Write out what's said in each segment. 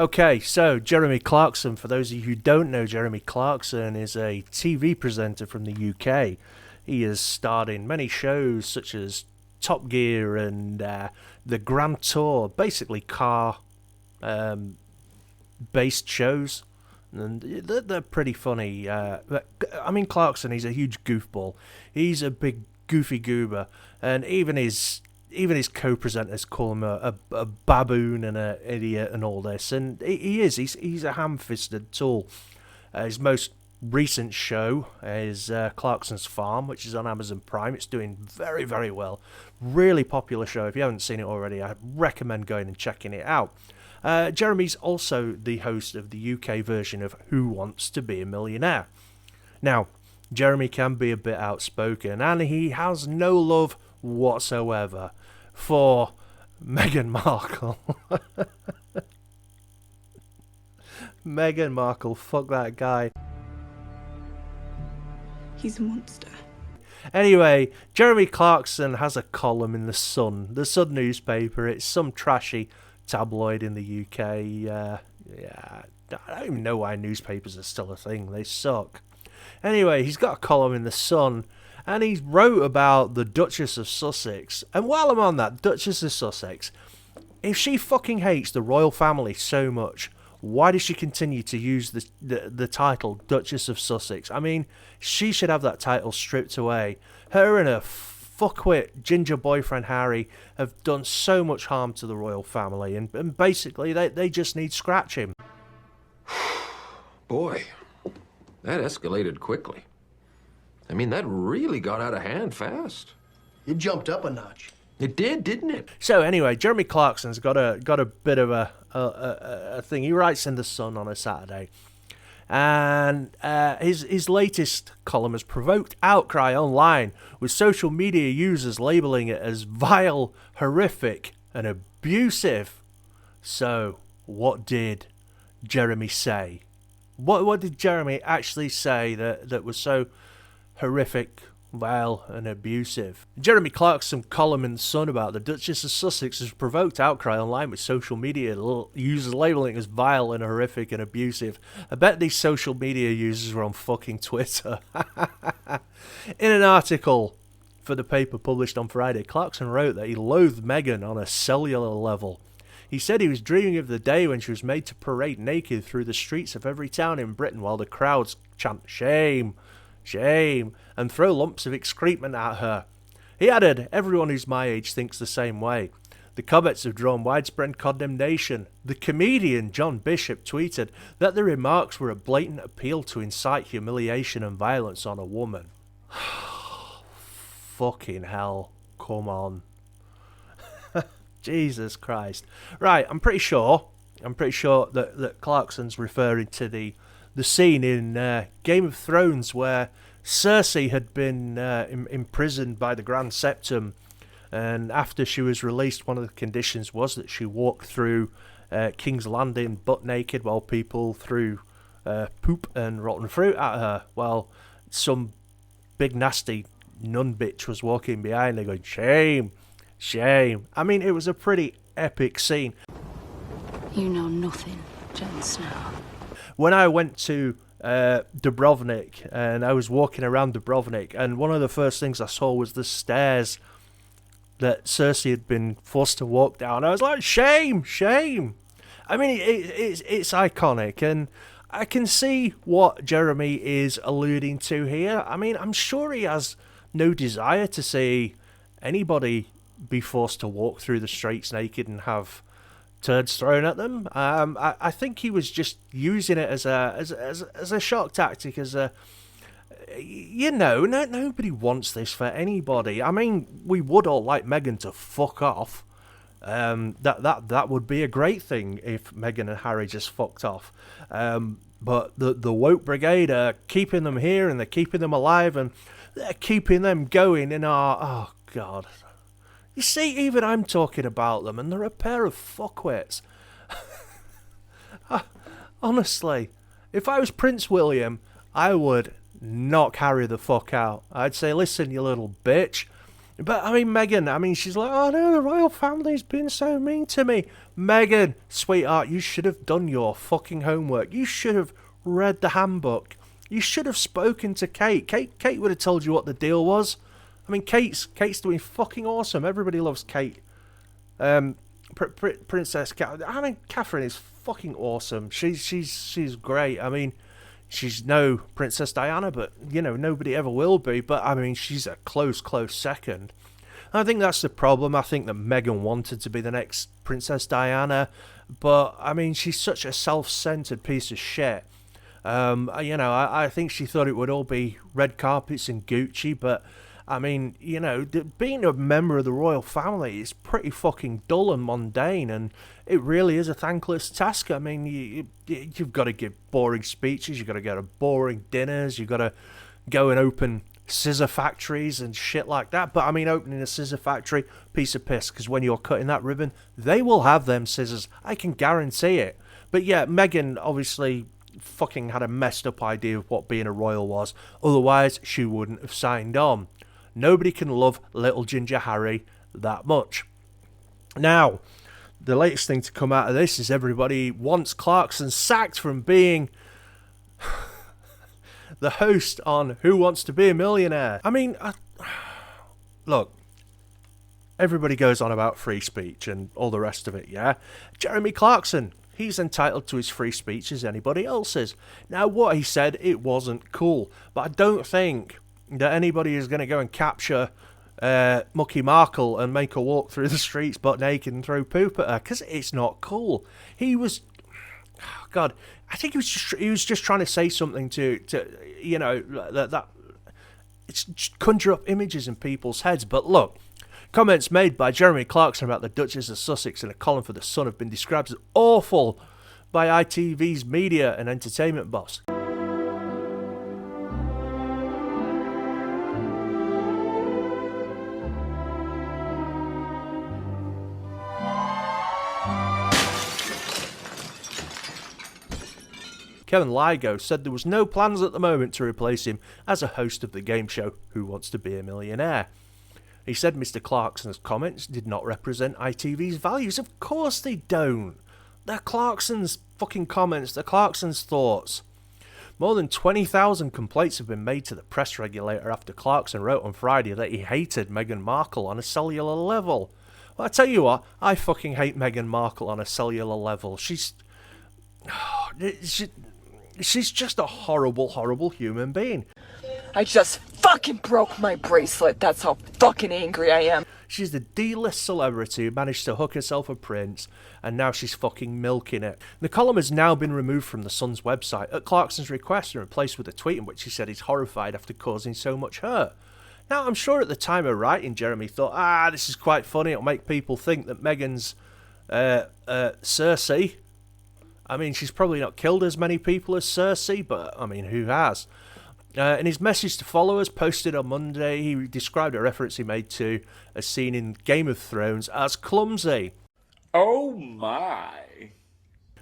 Okay, so Jeremy Clarkson, for those of you who don't know, Jeremy Clarkson is a TV presenter from the UK. He has starred in many shows such as Top Gear and the Grand Tour, basically car based shows. And they're pretty funny. Clarkson, he's a huge goofball. He's a big goofy goober, and even his co-presenters call him a baboon and an idiot and all this. And he's a ham-fisted tool. His most recent show is Clarkson's Farm, which is on Amazon Prime. It's doing very, very well. Really popular show. If you haven't seen it already, I recommend going and checking it out. Jeremy's also the host of the UK version of Who Wants to Be a Millionaire. Now, Jeremy can be a bit outspoken, and he has no love whatsoever for Meghan Markle. Meghan Markle, fuck that guy. He's a monster. Anyway, Jeremy Clarkson has a column in The Sun newspaper. It's some trashy tabloid in the UK. I don't even know why newspapers are still a thing. They suck. Anyway, he's got a column in The Sun, and he wrote about the Duchess of Sussex. And while I'm on that, Duchess of Sussex, if she fucking hates the royal family so much, why does she continue to use the title Duchess of Sussex? I mean, she should have that title stripped away. Her and her fuckwit ginger boyfriend Harry have done so much harm to the royal family, and basically they just need scratching. Boy, that escalated quickly. I mean, that really got out of hand fast. It jumped up a notch. It did, didn't it? So anyway, Jeremy Clarkson's got a bit of a thing. He writes in The Sun on a Saturday, and his latest column has provoked outcry online, with social media users labelling it as vile, horrific, and abusive. So, what did Jeremy say? What did Jeremy actually say that was so horrific, vile, and abusive? Jeremy Clarkson's column in The Sun about the Duchess of Sussex has provoked outcry online, with social media users labelling it as vile and horrific and abusive. I bet these social media users were on fucking Twitter. In an article for the paper published on Friday, Clarkson wrote that he loathed Meghan on a cellular level. He said he was dreaming of the day when she was made to parade naked through the streets of every town in Britain while the crowds chant "shame, shame," and throw lumps of excrement at her. He added, "Everyone who's my age thinks the same way." The comments have drawn widespread condemnation. The comedian John Bishop tweeted that the remarks were a blatant appeal to incite humiliation and violence on a woman. Fucking hell, come on. Jesus Christ. Right, I'm pretty sure that Clarkson's referring to the scene in Game of Thrones where Cersei had been imprisoned by the Grand Septum, and after she was released, one of the conditions was that she walked through King's Landing butt naked while people threw poop and rotten fruit at her. Well, some big nasty nun bitch was walking behind her going, "Shame, shame." I mean, it was a pretty epic scene. You know nothing, Jon Snow. When I went to Dubrovnik, and I was walking around Dubrovnik, and one of the first things I saw was the stairs that Cersei had been forced to walk down. I was like, shame, shame. I mean, it's iconic, and I can see what Jeremy is alluding to here. I mean, I'm sure he has no desire to see anybody be forced to walk through the streets naked and have turds thrown at them. I think he was just using it as a shock tactic, nobody wants this for anybody. I mean, we would all like Meghan to fuck off. That would be a great thing if Meghan and Harry just fucked off. But the woke brigade are keeping them here, and they're keeping them alive, and they're keeping them going in our... Oh, God. You see, even I'm talking about them, and they're a pair of fuckwits. Honestly, if I was Prince William, I would knock Harry the fuck out. I'd say, listen, you little bitch, But, I mean, Meghan, I mean, she's like, oh no, the royal family's been so mean to me. Meghan, sweetheart, you should have done your fucking homework. You should have read the handbook. You should have spoken to Kate. Kate would have told you what the deal was. I mean, Kate's doing fucking awesome. Everybody loves Kate. Princess Catherine is fucking awesome. She's great. I mean, she's no Princess Diana, but, you know, nobody ever will be. But, I mean, she's a close second. And I think that's the problem. I think that Meghan wanted to be the next Princess Diana. But, I mean, she's such a self-centered piece of shit. You know, I think she thought it would all be red carpets and Gucci. But, I mean, you know, being a member of the royal family is pretty fucking dull and mundane, and it really is a thankless task. I mean, you've got to give boring speeches, you've got to go to boring dinners, you've got to go and open scissor factories and shit like that. But, I mean, opening a scissor factory, piece of piss, because when you're cutting that ribbon, they will have them scissors. I can guarantee it. But, yeah, Meghan obviously fucking had a messed up idea of what being a royal was. Otherwise, she wouldn't have signed on. Nobody can love little Ginger Harry that much. Now, the latest thing to come out of this is everybody wants Clarkson sacked from being the host on Who Wants to Be a Millionaire. I mean, look, everybody goes on about free speech and all the rest of it, yeah? Jeremy Clarkson, he's entitled to his free speech as anybody else is. Now, what he said, it wasn't cool, but I don't think that anybody is going to go and capture Mucky Markle and make her walk through the streets butt naked and throw poop at her, because it's not cool. He was, God, I think he was just trying to say something to you know, that it's just conjure up images in people's heads. But look, comments made by Jeremy Clarkson about the Duchess of Sussex in a column for The Sun have been described as awful by ITV's media and entertainment boss. Kevin Lygo said there was no plans at the moment to replace him as a host of the game show Who Wants to Be a Millionaire. He said Mr. Clarkson's comments did not represent ITV's values. Of course they don't. They're Clarkson's fucking comments, they're Clarkson's thoughts. More than 20,000 complaints have been made to the press regulator after Clarkson wrote on Friday that he hated Meghan Markle on a cellular level. Well, I tell you what, I fucking hate Meghan Markle on a cellular level. She's just a horrible human being. I just fucking broke my bracelet. That's how fucking angry I am. She's the D-list celebrity who managed to hook herself a prince, and now she's fucking milking it. The column has now been removed from the Sun's website at Clarkson's request and replaced with a tweet in which he said he's horrified after causing so much hurt. Now, I'm sure at the time of writing, Jeremy thought, this is quite funny, it'll make people think that Meghan's Cersei. I mean, she's probably not killed as many people as Cersei, but, I mean, who has? In his message to followers posted on Monday, he described a reference he made to a scene in Game of Thrones as clumsy. Oh my.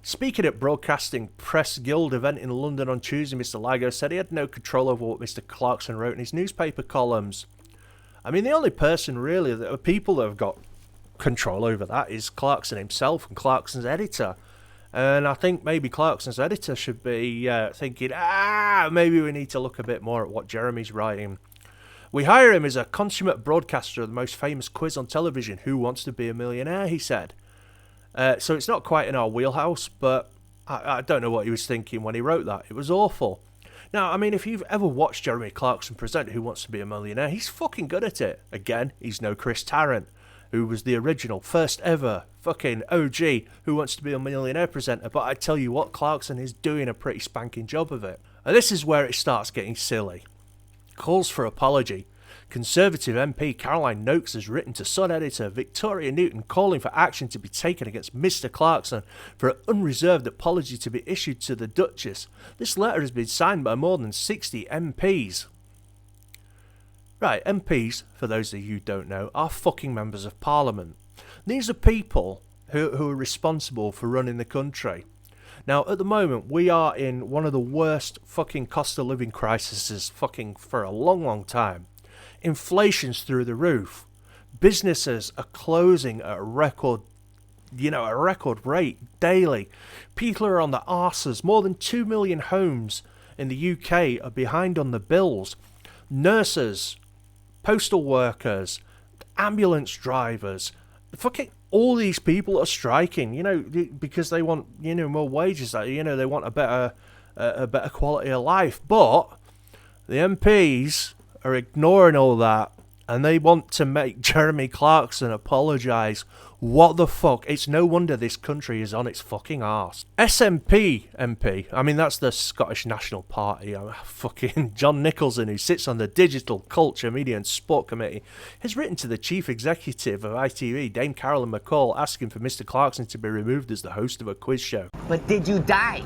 Speaking at Broadcasting Press Guild event in London on Tuesday, Mr. Lygo said he had no control over what Mr. Clarkson wrote in his newspaper columns. I mean, the only person really, people that have got control over that is Clarkson himself and Clarkson's editor. And I think maybe Clarkson's editor should be thinking, maybe we need to look a bit more at what Jeremy's writing. We hire him as a consummate broadcaster of the most famous quiz on television, Who Wants to Be a Millionaire, he said. So it's not quite in our wheelhouse, but I don't know what he was thinking when he wrote that. It was awful. Now, I mean, if you've ever watched Jeremy Clarkson present Who Wants to Be a Millionaire, he's fucking good at it. Again, he's no Chris Tarrant, who was the original, first ever fucking OG Who Wants to Be a Millionaire presenter. But I tell you what, Clarkson is doing a pretty spanking job of it. And this is where it starts getting silly. Calls for apology. Conservative MP Caroline Noakes has written to Sun editor Victoria Newton calling for action to be taken against Mr. Clarkson for an unreserved apology to be issued to the Duchess. This letter has been signed by more than 60 MPs. Right, MPs, for those of you who don't know, are fucking members of Parliament. These are people who are responsible for running the country. Now, at the moment, we are in one of the worst fucking cost of living crises fucking for a long time. Inflation's through the roof. Businesses are closing at a record rate daily. People are on the arses. More than 2 million homes in the UK are behind on the bills. Nurses, postal workers, ambulance drivers, fucking all these people are striking, because they want, more wages, they want a better quality of life. But the MPs are ignoring all that, and they want to make Jeremy Clarkson apologise. What the fuck? It's no wonder this country is on its fucking arse. SNP MP, I mean that's the Scottish National Party, fucking John Nicholson, who sits on the Digital, Culture, Media and Sport Committee, has written to the Chief Executive of ITV, Dame Carolyn McCall, asking for Mr Clarkson to be removed as the host of a quiz show. But did you die?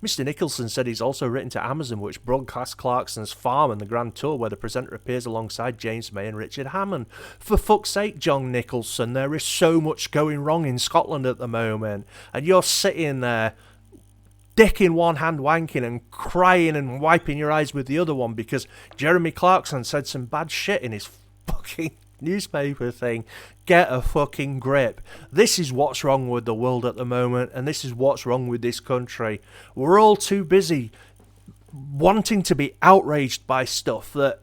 Mr Nicholson said he's also written to Amazon, which broadcasts Clarkson's Farm and the Grand Tour, where the presenter appears alongside James May and Richard Hammond. For fuck's sake, John Nicholson, there is so much going wrong in Scotland at the moment, and you're sitting there, dick in one hand wanking and crying and wiping your eyes with the other one because Jeremy Clarkson said some bad shit in his fucking newspaper thing. Get a fucking grip. This is what's wrong with the world at the moment, and this is what's wrong with this country. We're all too busy wanting to be outraged by stuff that,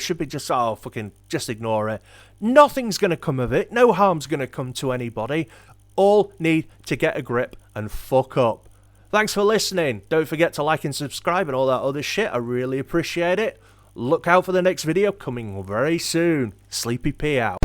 should be just, fucking just ignore it. Nothing's going to come of it. No harm's going to come to anybody. All need to get a grip and fuck up. Thanks for listening. Don't forget to like and subscribe and all that other shit. I really appreciate it. Look out for the next video coming very soon. Sleepy P out.